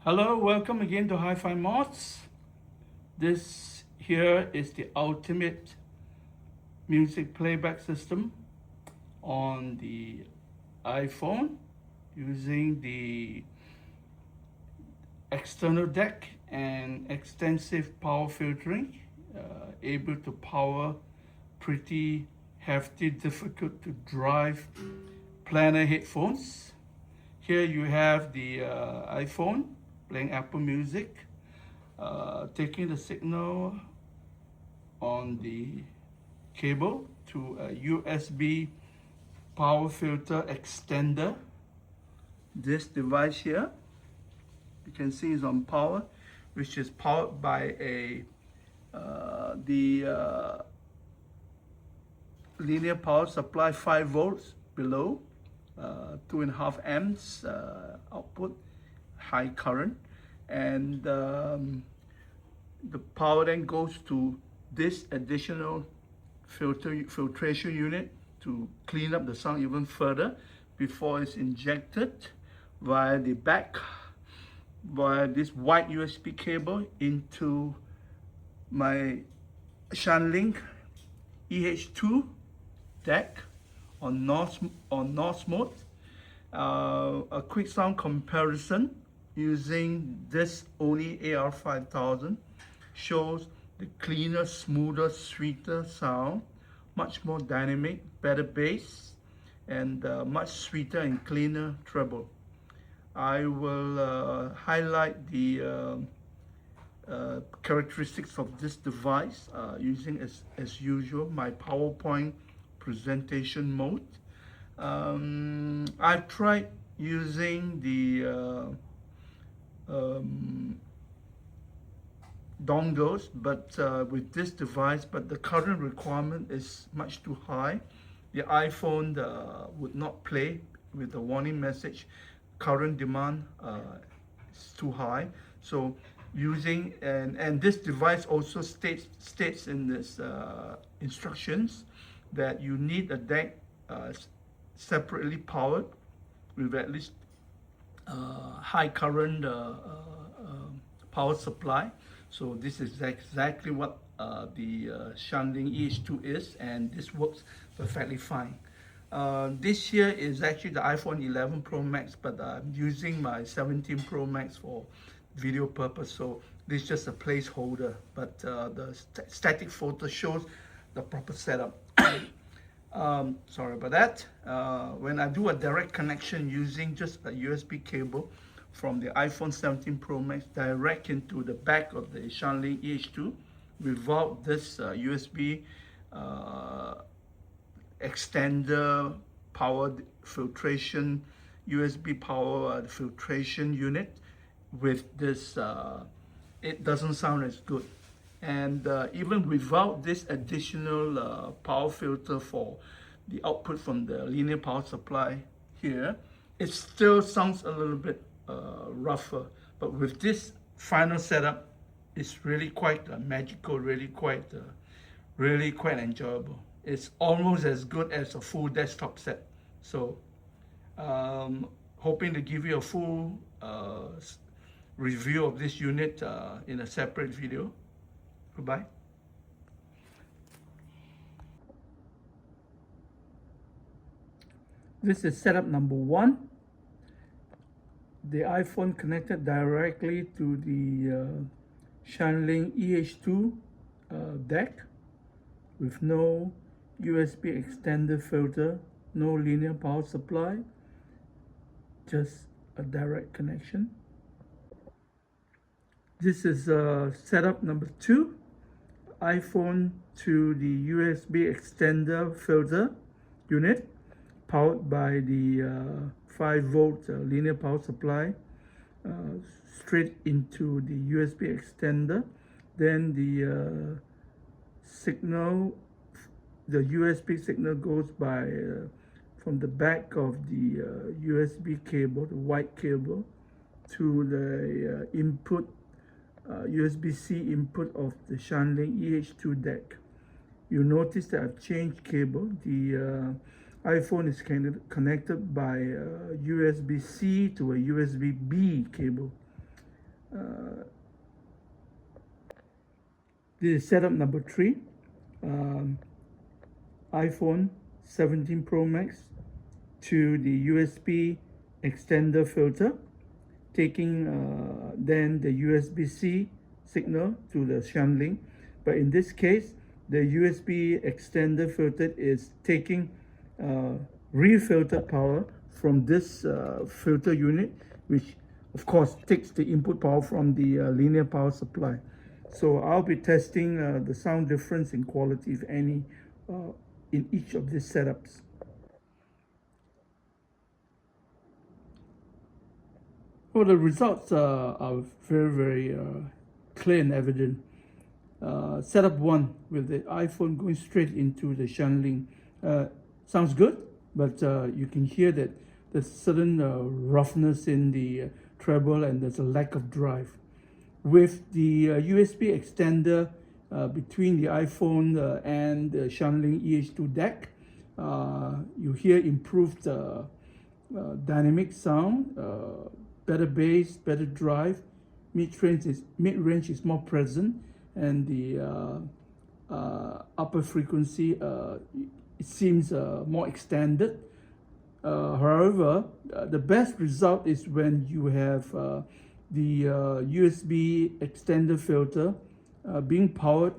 Hello, welcome again to Hi-Fi Mods. This here is the ultimate music playback system on the iPhone using the external DAC and extensive power filtering, able to power pretty hefty, difficult to drive planar headphones. Here you have the iPhone playing Apple Music, taking the signal on the cable to a USB power filter extender. This device here, you can see is on power, which is powered by the linear power supply 5 volts below, 2.5 amps output, high current, and the power then goes to this additional filtration unit to clean up the sound even further before it's injected via the back via this white USB cable into my ShunLink EH2 DAC on NOS mode. A quick sound comparison using this only AR5000 shows the cleaner, smoother, sweeter sound, much more dynamic, better bass, and much sweeter and cleaner treble. I will highlight the characteristics of this device using as usual my PowerPoint presentation mode. I've tried using the dongles, but with this device, but the current requirement is much too high. The iPhone would not play with the warning message. Current demand is too high. So using and this device also states in this instructions that you need a DAC separately powered with at least high current power supply. So this is exactly what the ShunLink EH2 is, and this works perfectly fine. This here is actually the iPhone 11 Pro Max, but I'm using my 17 Pro Max for video purpose, so this is just a placeholder, but the static photo shows the proper setup. Sorry about that. When I do a direct connection using just a USB cable from the iPhone 17 Pro Max direct into the back of the ShunLink EH2 without this USB extender powered filtration, USB power filtration unit with this, it doesn't sound as good. And even without this additional power filter for the output from the linear power supply here, it still sounds a little bit rougher. But with this final setup, it's really quite magical, really quite enjoyable. It's almost as good as a full desktop set. So hoping to give you a full review of this unit in a separate video. Goodbye. This is setup number 1. The iPhone connected directly to the ShunLink EH2 DAC with no USB extender filter, no linear power supply, just a direct connection. This is setup number 2. iPhone to the USB extender filter unit powered by the 5 volt linear power supply straight into the USB extender. Then the signal, the USB signal goes by from the back of the USB cable, the white cable, to the input USB-C input of the ShunLink EH2 DAC. You notice that I've changed cable. The iPhone is connected by USB-C to a USB-B cable. This is setup number 3. iPhone 17 Pro Max to the USB extender filter, taking then the USB-C signal to the shunt link. But in this case, the USB extender filter is taking refiltered power from this filter unit, which of course takes the input power from the linear power supply. So I'll be testing the sound difference in quality, if any, in each of these setups. Well, the results are very clear and evident. Setup 1 with the iPhone going straight into the shunt link sounds good, but you can hear that there's certain roughness in the treble and there's a lack of drive. With the USB extender between the iPhone and the shunt link EH2 DAC, you hear improved dynamic sound, better bass, better drive, mid-range is more present, and the upper frequency it seems more extended. However, the best result is when you have the USB extender filter being powered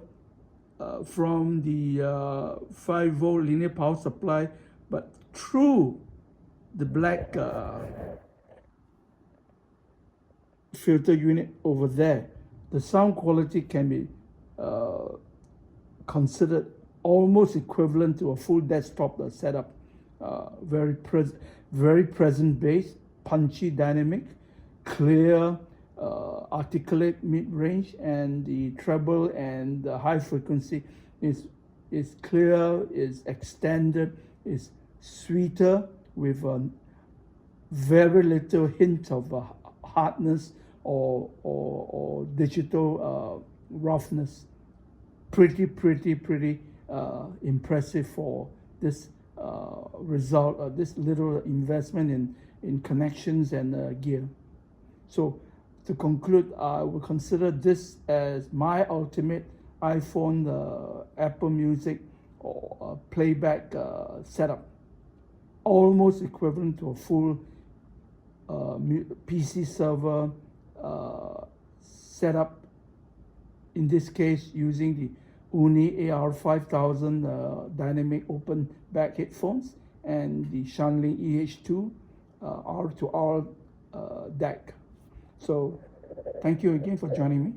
from the 5-volt linear power supply, but through the black filter unit over there. The sound quality can be considered almost equivalent to a full desktop setup. Very present bass, punchy dynamic, clear, articulate mid-range, and the treble and the high frequency is clear, is extended, is sweeter, with a very little hint of hardness or digital roughness. Pretty impressive for this result, this little investment in connections and gear. So to conclude, I will consider this as my ultimate iPhone Apple Music or playback setup, almost equivalent to a full PC server setup, in this case using the Uni AR5000 dynamic open back headphones and the Shanling EH2 R2R DAC. So thank you again for joining me.